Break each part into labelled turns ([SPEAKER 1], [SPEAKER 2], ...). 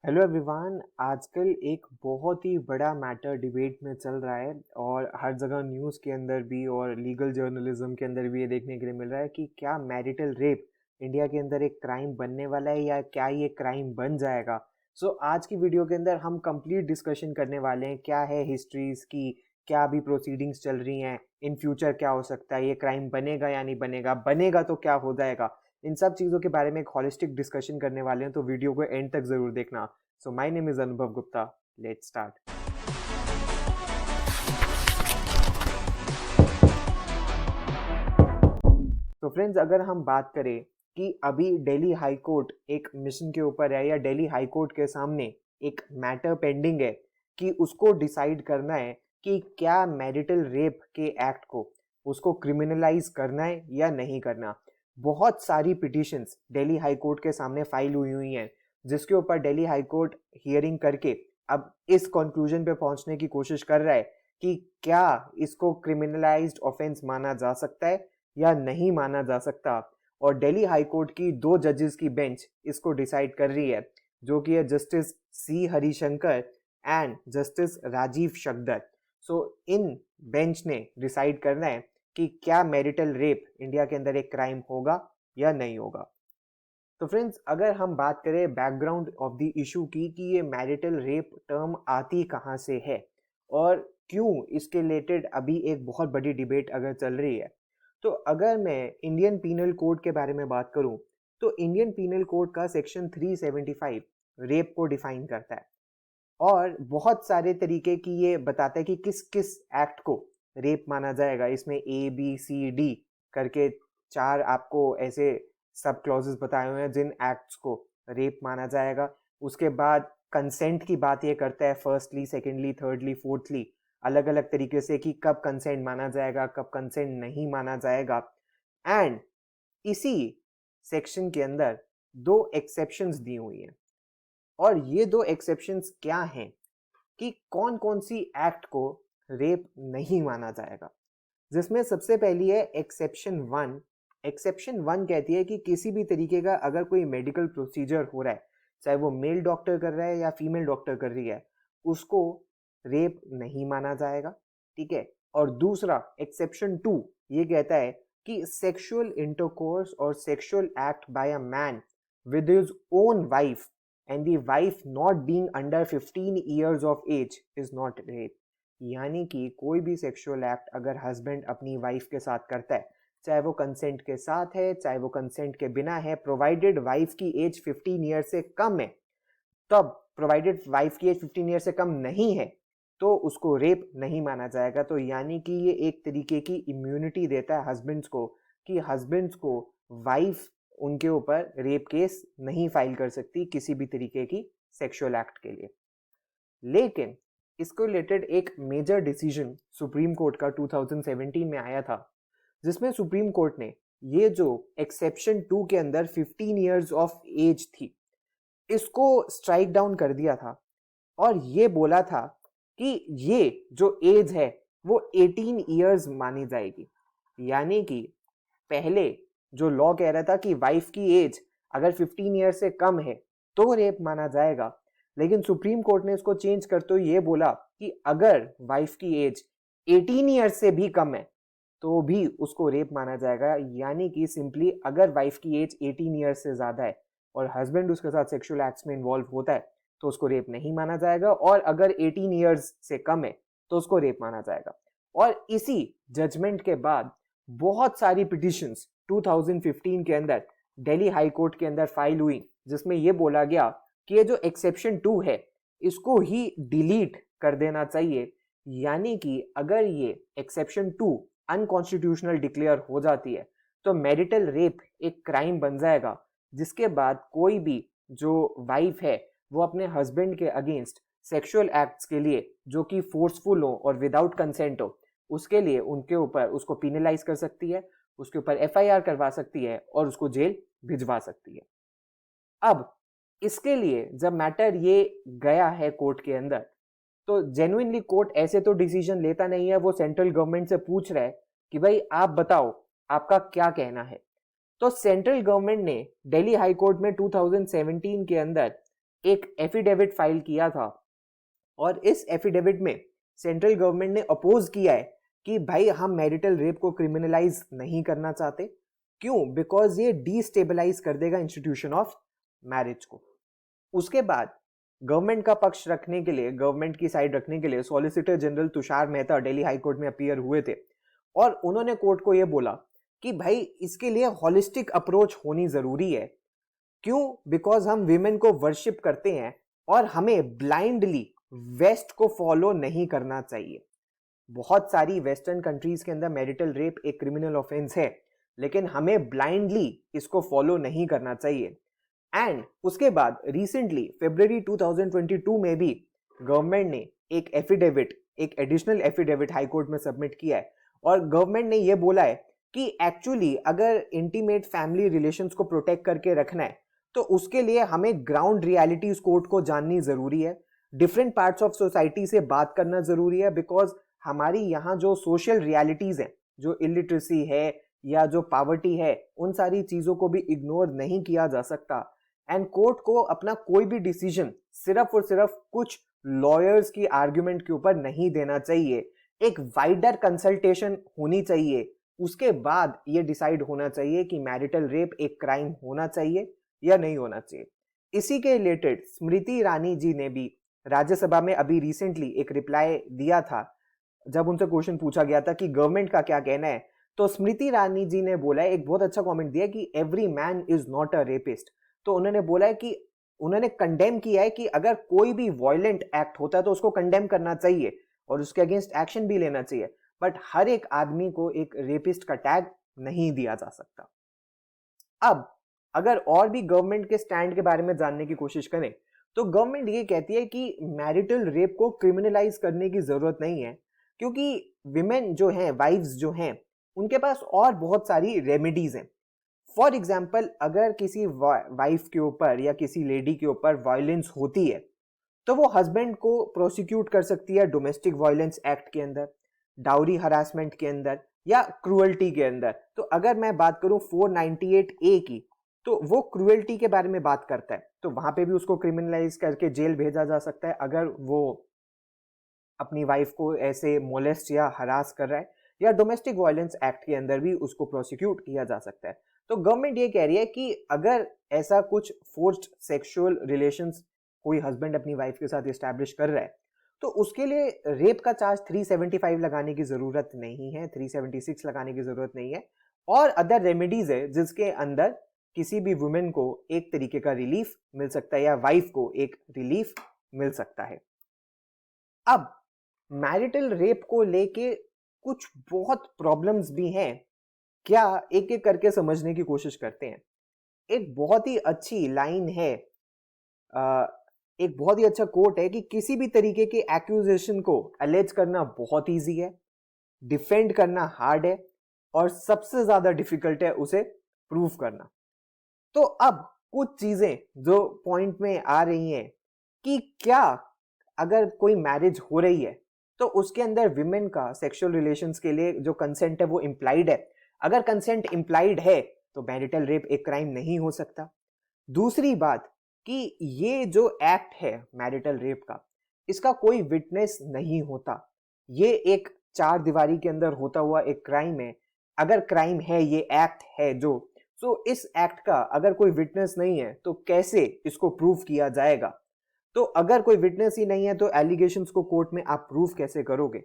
[SPEAKER 1] Hello everyone. आजकल एक बहुत ही बड़ा मैटर डिबेट में चल रहा है और हर जगह न्यूज़ के अंदर भी और लीगल जर्नलिज्म के अंदर भी ये देखने के लिए मिल रहा है कि क्या मैरिटल रेप इंडिया के अंदर एक क्राइम बनने वाला है या क्या ये क्राइम बन जाएगा। आज की वीडियो के अंदर हम कंप्लीट डिस्कशन करने वाले हैं क्या है हिस्ट्रीज की, क्या अभी प्रोसीडिंग्स चल रही हैं, इन फ्यूचर क्या हो सकता है, ये क्राइम बनेगा या नहीं बनेगा, बनेगा तो क्या हो जाएगा। इन सब चीज़ों के बारे में एक हॉलिस्टिक डिस्कशन करने वाले हैं, तो वीडियो को एंड तक ज़रूर देखना। So my name is Anubhav Gupta. Let's start. तो फ्रेंड्स, अगर हम बात करें कि अभी दिल्ली हाई कोर्ट एक मिशन के ऊपर है या दिल्ली हाई कोर्ट के सामने एक मैटर पेंडिंग है कि उसको डिसाइड करना है कि क्या मैरिटल रेप के एक्ट को उसको क्रिमिनलाइज करना है या नहीं करना। बहुत सारी पिटिशंस दिल्ली हाई कोर्ट के सामने फाइल हुई हैं, जिसके ऊपर दिल्ली हाई कोर्ट हियरिंग करके अब इस कंक्लूजन पे पहुंचने की कोशिश कर रहा है कि क्या इसको क्रिमिनलाइज्ड ऑफेंस माना जा सकता है या नहीं माना जा सकता। और दिल्ली हाई कोर्ट की 2 जजेस की बेंच इसको डिसाइड कर रही है, जो कि है Justice C Harishankar and Justice Rajiv Shakdher. इन बेंच ने डिसाइड करना है कि क्या मैरिटल रेप इंडिया के अंदर एक क्राइम होगा या नहीं होगा। तो फ्रेंड्स, अगर हम बात करें बैकग्राउंड ऑफ द इशू की कि ये मैरिटल रेप टर्म आती कहाँ से है और क्यों इसके रिलेटेड अभी एक बहुत बड़ी डिबेट अगर चल रही है, तो अगर मैं इंडियन पीनल कोड के बारे में बात करूं तो इंडियन पीनल कोड का सेक्शन 375 रेप को डिफाइन करता है और बहुत सारे तरीके की ये बताता है कि किस किस एक्ट को रेप माना जाएगा। इसमें ABCD करके 4 आपको ऐसे सब क्लॉजेस बताए हुए हैं जिन एक्ट्स को रेप माना जाएगा। उसके बाद कंसेंट की बात ये करता है, फर्स्टली, सेकेंडली, थर्डली, फोर्थली, अलग अलग तरीके से कि कब कंसेंट माना जाएगा, कब कंसेंट नहीं माना जाएगा। एंड इसी सेक्शन के अंदर 2 एक्सेप्शंस दी हुई हैं और ये 2 एक्सेप्शंस क्या हैं कि कौन कौन सी एक्ट को रेप नहीं माना जाएगा। जिसमें सबसे पहली है एक्सेप्शन 1। एक्सेप्शन 1 कहती है कि किसी भी तरीके का अगर कोई मेडिकल प्रोसीजर हो रहा है, चाहे वो मेल डॉक्टर कर रहा है या फीमेल डॉक्टर कर रही है, उसको रेप नहीं माना जाएगा। ठीक है। और दूसरा एक्सेप्शन 2 ये कहता है कि सेक्सुअल इंटरकोर्स और sexual act by a man with his own wife and the wife not being under 15 years of age is not rape। यानी कि कोई भी सेक्सुअल एक्ट अगर हस्बैंड अपनी वाइफ के साथ करता है, चाहे वो कंसेंट के साथ है चाहे वो कंसेंट के बिना है, प्रोवाइडेड वाइफ की एज 15 ईयर से कम है, तब प्रोवाइडेड वाइफ की एज 15 ईयर से कम नहीं है तो उसको रेप नहीं माना जाएगा। तो यानी कि ये एक तरीके की इम्यूनिटी देता है हस्बैंड्स को कि हस्बैंड्स को वाइफ उनके ऊपर रेप केस नहीं फाइल कर सकती किसी भी तरीके की सेक्सुअल एक्ट के लिए। लेकिन इसको रिलेटेड एक मेजर डिसीजन सुप्रीम कोर्ट का 2017 में आया था, जिसमें सुप्रीम कोर्ट ने ये जो एक्सेप्शन 2 के अंदर 15 इयर्स ऑफ एज थी, इसको स्ट्राइक डाउन कर दिया था और ये बोला था कि ये जो एज है वो 18 इयर्स मानी जाएगी। यानी कि पहले जो लॉ कह रहा था कि वाइफ की एज अगर 15 ईयर से कम है तो रेप माना जाएगा, लेकिन सुप्रीम कोर्ट ने इसको चेंज करते हुए ये बोला कि अगर वाइफ की एज 18 ईयर से भी कम है तो भी उसको रेप माना जाएगा। यानी कि सिंपली अगर वाइफ की एज 18 ईयर से ज्यादा है और हस्बैंड उसके साथ सेक्सुअल एक्ट्स में इन्वॉल्व होता है तो उसको रेप नहीं माना जाएगा, और अगर 18 ईयर्स से कम है तो उसको रेप माना जाएगा। और इसी जजमेंट के बाद बहुत सारी पिटिशंस 2015 के अंदर दिल्ली हाई कोर्ट के अंदर फाइल हुई, जिसमें यह बोला गया कि ये जो एक्सेप्शन 2 है इसको ही डिलीट कर देना चाहिए। यानी कि अगर ये एक्सेप्शन 2 अनकॉन्स्टिट्यूशनल डिक्लेयर हो जाती है तो मैरिटल रेप एक क्राइम बन जाएगा, जिसके बाद कोई भी जो वाइफ है वो अपने हस्बैंड के अगेंस्ट सेक्सुअल एक्ट्स के लिए जो कि फोर्सफुल हो और विदाउट कंसेंट हो, उसके लिए उनके ऊपर उसको पिनलाइज कर सकती है, उसके ऊपर FIR करवा सकती है और उसको जेल भिजवा सकती है। अब इसके लिए जब मैटर ये गया है कोर्ट के अंदर, तो जेन्युइनली कोर्ट ऐसे तो डिसीजन लेता नहीं है, वो सेंट्रल गवर्नमेंट से पूछ रहा है कि भाई आप बताओ आपका क्या कहना है। तो सेंट्रल गवर्नमेंट ने दिल्ली हाई कोर्ट में 2017 के अंदर एक एफिडेविट फाइल किया था और इस एफिडेविट में सेंट्रल गवर्नमेंट ने अपोज किया है कि भाई हम मैरिटल रेप को क्रिमिनलाइज नहीं करना चाहते। क्यों? बिकॉज ये डीस्टेबलाइज कर देगा इंस्टीट्यूशन ऑफ मैरिज को। उसके बाद गवर्नमेंट का पक्ष रखने के लिए, गवर्नमेंट की साइड रखने के लिए solicitor general Tushar Mehta Delhi high court में अपीयर हुए थे और उन्होंने कोर्ट को यह बोला कि भाई इसके लिए हॉलिस्टिक अप्रोच होनी जरूरी है। क्यों? बिकॉज हम विमेन को वर्शिप करते हैं और हमें ब्लाइंडली वेस्ट को फॉलो नहीं करना चाहिए। बहुत सारी वेस्टर्न कंट्रीज के अंदर मैरिटल रेप एक क्रिमिनल ऑफेंस है, लेकिन हमें ब्लाइंडली इसको फॉलो नहीं करना चाहिए। एंड उसके बाद रिसेंटली फरवरी 2022 में भी गवर्नमेंट ने एक एफिडेविट, एक एडिशनल एफिडेविट हाई कोर्ट में सबमिट किया है और गवर्नमेंट ने यह बोला है कि एक्चुअली अगर इंटीमेट फैमिली रिलेशंस को प्रोटेक्ट करके रखना है तो उसके लिए हमें ग्राउंड रियलिटीज कोर्ट को जाननी जरूरी है, डिफरेंट पार्ट्स ऑफ सोसाइटी से बात करना जरूरी है। बिकॉज हमारी यहाँ जो सोशल रियलिटीज है, जो इलिटरेसी है या जो पावर्टी है, उन सारी चीजों को भी इग्नोर नहीं किया जा सकता। एंड कोर्ट को अपना कोई भी डिसीजन सिर्फ और सिर्फ कुछ लॉयर्स की आर्ग्यूमेंट के ऊपर नहीं देना चाहिए। एक वाइडर कंसल्टेशन होनी चाहिए, उसके बाद ये डिसाइड होना चाहिए कि मैरिटल रेप एक क्राइम होना चाहिए या नहीं होना चाहिए। इसी के रिलेटेड स्मृति ईरानी जी ने भी राज्यसभा में अभी रिसेंटली एक रिप्लाई दिया था। जब उनसे क्वेश्चन पूछा गया था कि गवर्नमेंट का क्या कहना है, तो स्मृति ईरानी जी ने बोला है, एक बहुत अच्छा कमेंट दिया कि every man is not a rapist. तो उन्होंने बोला है कि उन्होंने कंडेम किया है कि अगर कोई भी वायलेंट एक्ट होता है तो उसको कंडेम करना चाहिए और उसके अगेंस्ट एक्शन भी लेना चाहिए, बट हर एक आदमी को एक रेपिस्ट का टैग नहीं दिया जा सकता। अब अगर और भी गवर्नमेंट के स्टैंड के बारे में जानने की कोशिश करें तो गवर्नमेंट ये कहती है कि मैरिटल रेप को क्रिमिनलाइज करने की जरूरत नहीं है, क्योंकि विमेन जो हैं, वाइव्स जो हैं, उनके पास और बहुत सारी रेमेडीज हैं। फॉर एग्जाम्पल, अगर किसी वाइफ के ऊपर या किसी लेडी के ऊपर वायलेंस होती है तो वो हस्बैंड को प्रोसिक्यूट कर सकती है डोमेस्टिक वायलेंस एक्ट के अंदर, डाउरी हरासमेंट के अंदर या क्रुएल्टी के अंदर। तो अगर मैं बात करूं 498A की, तो वो क्रुएल्टी के बारे में बात करता है, तो वहां पे भी उसको क्रिमिनलाइज करके जेल भेजा जा सकता है अगर वो अपनी वाइफ को ऐसे मोलेस्ट या हरास कर रहा है, या डोमेस्टिक वायलेंस एक्ट के अंदर भी उसको प्रोसिक्यूट किया जा सकता है। तो गवर्नमेंट ये कह रही है कि अगर ऐसा कुछ फोर्स्ड सेक्सुअल रिलेशंस कोई हस्बैंड अपनी वाइफ के साथ एस्टैब्लिश कर रहा है तो उसके लिए रेप का चार्ज 375 लगाने की जरूरत नहीं है, 376 लगाने की जरूरत नहीं है। और अदर रेमेडीज है जिसके अंदर किसी भी वुमेन को एक तरीके का रिलीफ मिल सकता है या वाइफ को एक रिलीफ मिल सकता है। अब मैरिटल रेप को लेके कुछ बहुत प्रॉब्लम्स भी हैं, क्या एक एक करके समझने की कोशिश करते हैं। एक बहुत ही अच्छी लाइन है, एक बहुत ही अच्छा कोट है कि किसी भी तरीके के एक्यूजेशन को अलेज करना बहुत इजी है, डिफेंड करना हार्ड है और सबसे ज्यादा डिफिकल्ट है उसे प्रूव करना। तो अब कुछ चीजें जो पॉइंट में आ रही हैं कि क्या अगर कोई मैरिज हो रही है तो उसके अंदर विमेन का सेक्सुअल रिलेशंस के लिए जो कंसेंट है वो इम्प्लाइड है। अगर कंसेंट इम्प्लाइड है तो मैरिटल रेप एक क्राइम नहीं हो सकता। दूसरी बात कि ये जो एक्ट है मैरिटल रेप का, इसका कोई विटनेस नहीं होता, ये एक चार दीवारी के अंदर होता हुआ एक क्राइम है। अगर क्राइम है, ये एक्ट है जो, तो इस एक्ट का अगर कोई विटनेस नहीं है तो कैसे इसको प्रूव किया जाएगा। तो अगर कोई विटनेस ही नहीं है तो एलिगेशंस को कोर्ट में आप प्रूव कैसे करोगे।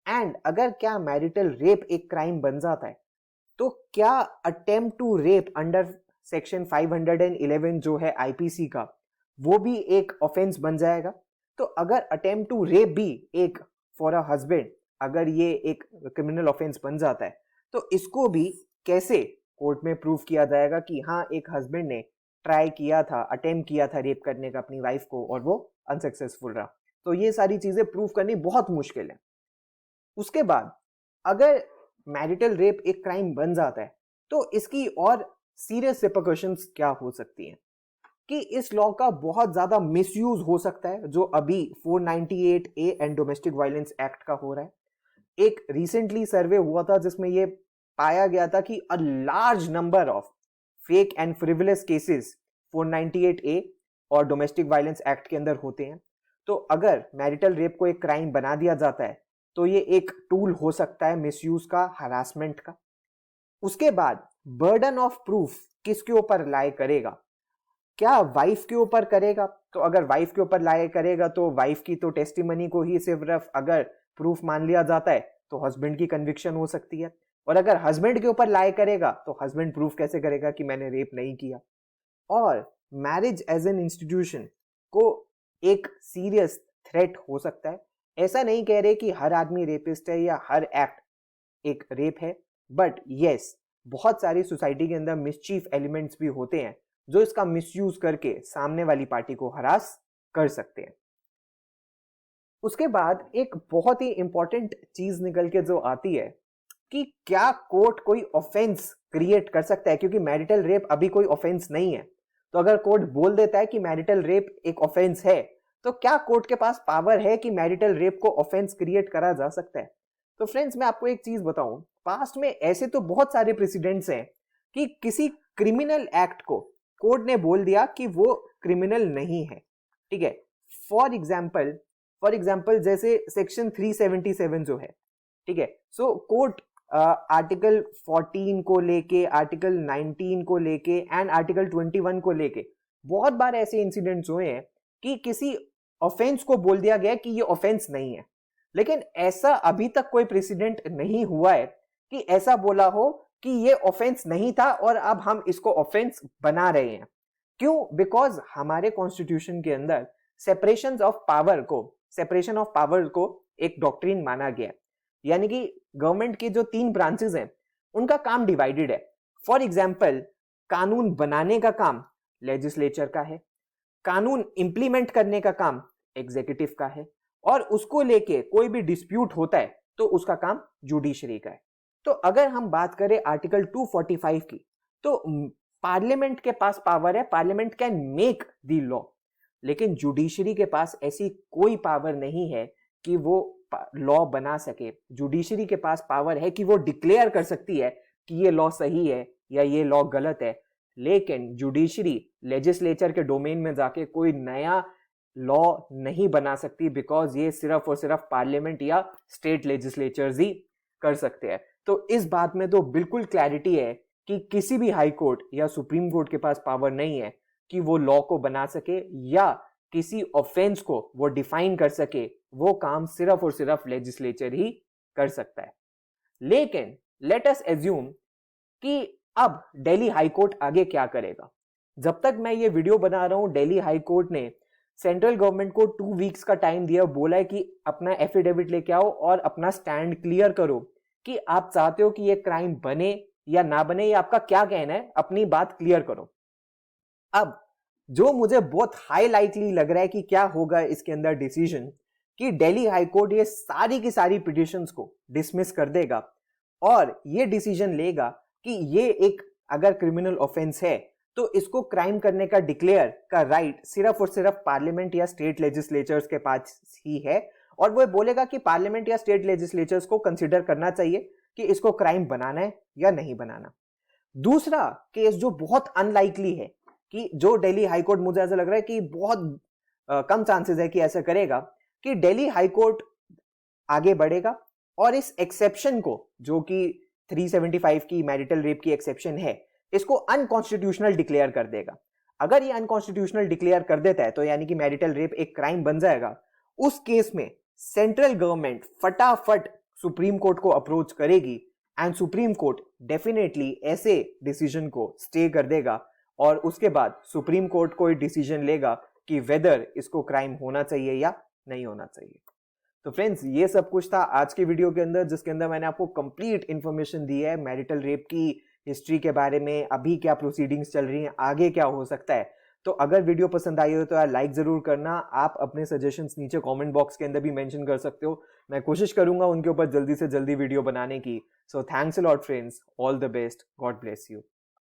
[SPEAKER 1] एंड अगर क्या मैरिटल रेप एक क्राइम बन जाता है तो क्या attempt to rape under section 511 जो है आईपीसी का, वो भी एक ऑफेंस बन जाएगा। तो अगर अटेम्प्ट टू रेप भी एक फॉर अ हस्बैंड अगर ये एक क्रिमिनल ऑफेंस बन जाता है तो इसको भी कैसे कोर्ट में प्रूव किया जाएगा कि हाँ एक हस्बैंड ने ट्राई किया था, अटेम्प्ट किया था रेप करने का अपनी वाइफ को और वो अनसक्सेसफुल रहा। तो ये सारी चीजें प्रूव करनी बहुत मुश्किल है। उसके बाद अगर मैरिटल रेप एक क्राइम बन जाता है तो इसकी और सीरियस रिपरकशंस क्या हो सकती हैं कि इस लॉ का बहुत ज्यादा मिसयूज हो सकता है जो अभी 498A and domestic violence act का हो रहा है। एक रिसेंटली सर्वे हुआ था जिसमें यह पाया गया था कि a large number of fake and frivolous cases 498A और डोमेस्टिक वायलेंस एक्ट के अंदर होते हैं। तो अगर मैरिटल रेप को एक क्राइम बना दिया जाता है तो ये एक टूल हो सकता है मिसयूज का, हरासमेंट का। उसके बाद बर्डन ऑफ प्रूफ किसके ऊपर लाए करेगा? क्या वाइफ के ऊपर करेगा? तो अगर वाइफ के ऊपर लाए करेगा तो वाइफ की तो टेस्टिमनी को ही सिर्फ अगर प्रूफ मान लिया जाता है तो हस्बैंड की कन्विक्शन हो सकती है। और अगर हस्बैंड के ऊपर लाए करेगा तो हस्बैंड प्रूफ कैसे करेगा कि मैंने रेप नहीं किया? और मैरिज एज एन इंस्टीट्यूशन को एक सीरियस थ्रेट हो सकता है। ऐसा नहीं कह रहे कि हर आदमी रेपिस्ट है या हर एक्ट एक रेप है, बट यस, बहुत सारी सोसाइटी के अंदर मिसचीफ एलिमेंट्स भी होते हैं जो इसका मिसयूज करके सामने वाली पार्टी को हरास कर सकते हैं। उसके बाद एक बहुत ही इंपॉर्टेंट चीज निकल के जो आती है कि क्या कोर्ट कोई ऑफेंस क्रिएट कर सकता है, क्योंकि मैरिटल रेप अभी कोई ऑफेंस नहीं है। तो अगर कोर्ट बोल देता है कि मैरिटल रेप एक ऑफेंस है, तो क्या कोर्ट के पास पावर है कि मैरिटल रेप को ऑफेंस क्रिएट करा जा सकता है? तो फ्रेंड्स, मैं आपको एक चीज बताऊं, पास्ट में ऐसे तो बहुत सारे प्रेसिडेंट्स हैं कि किसी क्रिमिनल एक्ट को कोर्ट ने बोल दिया कि वो क्रिमिनल नहीं है, ठीक है। फॉर एग्जाम्पल जैसे सेक्शन 377 जो है, ठीक है। सो कोर्ट आर्टिकल 14 को लेके, आर्टिकल 19 को लेके एंड आर्टिकल 21 को लेके बहुत बार ऐसे इंसिडेंट्स हुए हैं कि किसी ऑफेंस को बोल दिया गया कि ये ऑफेंस नहीं है, लेकिन ऐसा अभी तक कोई प्रेसिडेंट नहीं हुआ है कि ऐसा बोला हो कि ये ऑफेंस नहीं था और अब हम इसको ऑफेंस बना रहे हैं। क्यों? बिकॉज हमारे कॉन्स्टिट्यूशन के अंदर सेपरेशन ऑफ पावर को एक डॉक्ट्रिन माना गया, यानी कि गवर्नमेंट के जो 3 ब्रांचेस हैं उनका काम डिवाइडेड है। फॉर एग्जाम्पल, कानून बनाने का काम लेजिस्लेचर का है, कानून इंप्लीमेंट करने का काम एग्जीक्यूटिव का है, और उसको लेके कोई भी डिस्प्यूट होता है तो उसका काम जुडिशरी का है। तो अगर हम बात करें आर्टिकल 245 की, तो पार्लियामेंट के पास पावर है, parliament can make the law, लेकिन जुडिशरी के पास ऐसी कोई पावर नहीं है कि वो लॉ बना सके। जुडिशरी के पास पावर है कि वो डिक्लेयर कर सकती है कि ये लॉ सही है या ये लॉ गलत है, लेकिन जुडिशरी लेजिस्लेचर के डोमेन में जाके कोई नया लॉ नहीं बना सकती, बिकॉज ये सिर्फ और सिर्फ पार्लियामेंट या स्टेट लेजिस्लेचर्स ही कर सकते हैं। तो इस बात में तो बिल्कुल क्लैरिटी है कि किसी भी हाई कोर्ट या सुप्रीम कोर्ट के पास पावर नहीं है कि वो लॉ को बना सके या किसी ऑफेंस को वो डिफाइन कर सके। वो काम सिर्फ और सिर्फ लेजिस्लेचर ही कर सकता है। लेकिन लेट अस एज्यूम कि अब दिल्ली हाई कोर्ट आगे क्या करेगा। जब तक मैं ये वीडियो बना रहा हूं, दिल्ली हाई कोर्ट ने सेंट्रल गवर्नमेंट को 2 वीक्स का टाइम दिया, बोला है कि अपना एफिडेविट लेके आओ और अपना स्टैंड क्लियर करो कि आप चाहते हो कि ये क्राइम बने या ना बने, या आपका क्या कहना है, अपनी बात क्लियर करो। अब जो मुझे बहुत हाई लाइकली लग रहा है कि क्या होगा इसके अंदर डिसीजन, कि दिल्ली हाई कोर्ट ये सारी की सारी पिटिशंस को डिसमिस कर देगा और ये डिसीजन लेगा कि ये एक अगर क्रिमिनल ऑफेंस है तो इसको क्राइम करने का डिक्लेयर का राइट सिर्फ और सिर्फ पार्लियामेंट या स्टेट लेजिस्लेचर्स के पास ही है, और वो बोलेगा कि पार्लियामेंट या स्टेट लेजिस्लेचर्स को कंसिडर करना चाहिए कि इसको क्राइम बनाना है या नहीं बनाना। दूसरा केस जो बहुत अनलाइकली है, कि जो दिल्ली हाई कोर्ट, मुझे ऐसा लग रहा है कि बहुत कम चांसेस है कि ऐसा करेगा, कि दिल्ली हाई कोर्ट आगे बढ़ेगा और इस एक्सेप्शन को, जो कि 375 की मैरिटल रेप की एक्सेप्शन है, इसको अनकॉन्स्टिट्यूशनल डिक्लेयर कर देगा। अगर ये अनकॉन्स्टिट्यूशनल डिक्लेयर कर देता है तो यानी कि मैरिटल रेप एक क्राइम बन जाएगा। उस केस में सेंट्रल गवर्नमेंट फटाफट सुप्रीम कोर्ट को अप्रोच करेगी एंड सुप्रीम कोर्ट डेफिनेटली ऐसे डिसीजन को स्टे कर देगा, और उसके बाद सुप्रीम कोर्ट कोई डिसीजन लेगा कि वेदर इसको क्राइम होना चाहिए या नहीं होना चाहिए। तो फ्रेंड्स, ये सब कुछ था आज के वीडियो के अंदर, जिसके अंदर मैंने आपको कंप्लीट इंफॉर्मेशन दी है मैरिटल रेप की हिस्ट्री के बारे में, अभी क्या प्रोसीडिंग्स चल रही हैं, आगे क्या हो सकता है। तो अगर वीडियो पसंद आई हो तो यार लाइक जरूर करना। आप अपने सजेशंस नीचे कमेंट बॉक्स के अंदर भी मेंशन कर सकते हो, मैं कोशिश करूंगा उनके ऊपर जल्दी से जल्दी वीडियो बनाने की। So thanks a lot friends, all the best, God bless you.